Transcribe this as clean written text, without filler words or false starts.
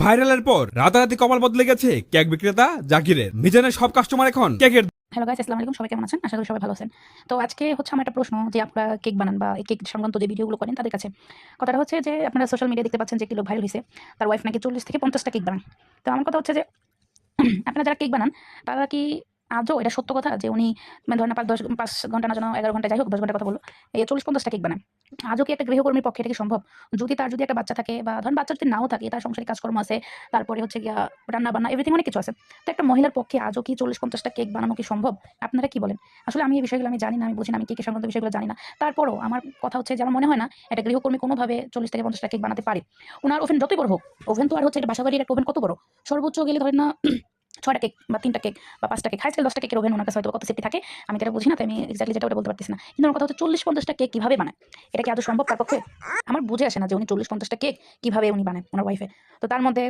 ভাইরালের পর রাতারাতি কপাল বদলে গেছে কেক বিক্রেতা জাকিরের। মিজানের সব কাস্টমার এখন কেকের। হ্যালো গাইস, আসসালামু আলাইকুম। সবাই কেমন আছেন? আশা করি সবাই ভালো আছেন। তো আজকে হচ্ছে আমার একটা প্রশ্ন যে আপনারা কেক বানান বা এই কেক সংক্রান্ত যে ভিডিওগুলো করেন তাদের কাছে। কথাটা হচ্ছে যে আপনারা সোশ্যাল মিডিয়ায় দেখতে পাচ্ছেন যে একটি লোক ভাইরাল হইছে। তার ওয়াইফ নাকি 40 থেকে 50টা কেক বানান। তো আমার কথা হচ্ছে যে আপনারা যারা কেক বানান তারা কি আদৌ এটা সত্য কথা যে উনি মানে ধরেন না 5 ঘন্টা না যেন 11 ঘন্টা যাই হোক 10 ঘন্টার কথা বললো, এই 40-50টা কেক বানান। আজও কি একটা গৃহকর্মীর পক্ষে এটা কি সম্ভব? যদি একটা বাচ্চা থাকে বা ধরেন বাচ্চা যদি নাও থাকে, তার সংসারিক কাজকর্ম আছে, তারপরে হচ্ছে গিয়া রান্না বান্না এভরিথিং অনেক কিছু আছে। তো একটা মহিলার পক্ষে আজও কি 40-50টা কেক বানানো কি সম্ভব? আপনারা কি বলেন? আসলে আমি এই বিষয়গুলো আমি জানি না, আমি বুঝি না, আমি কেকের সংক্রান্ত বিষয়গুলো জানি না। তারপরও আমার কথা হচ্ছে যে আমার মনে হয় না একটা গৃহকর্মী কোনোভাবে 40 থেকে 50টা কেক বানাতে পারে। উনার ওভেন যতই বড় হোক, ওভেন তো আর হচ্ছে এটা বাসাবাড়ির একটা ওভেন কত বড়? সর্বোচ্চ গেলে ধরেন না 6টা কেক বা 3টা কেক বা 5টা কেক, হাই স্কেল 10টা কেকের ওভেন ওনার কাছে হয়তো কত সেফটি থাকে আমি এটা বুঝি না, তাই আমি এক্স্যাক্টলি যেটা ওটা বলতে পারতেছি না। কিন্তু আমার কথা হচ্ছে 40-50টা কেক কিভাবে বানায়? এটা কি আদৌ সম্ভব তার পক্ষে? আমার বুঝে আসে না যে উনি 40-50টা কেক কিভাবে উনি বানায় ওনার ওয়াইফে। তো তার মধ্যে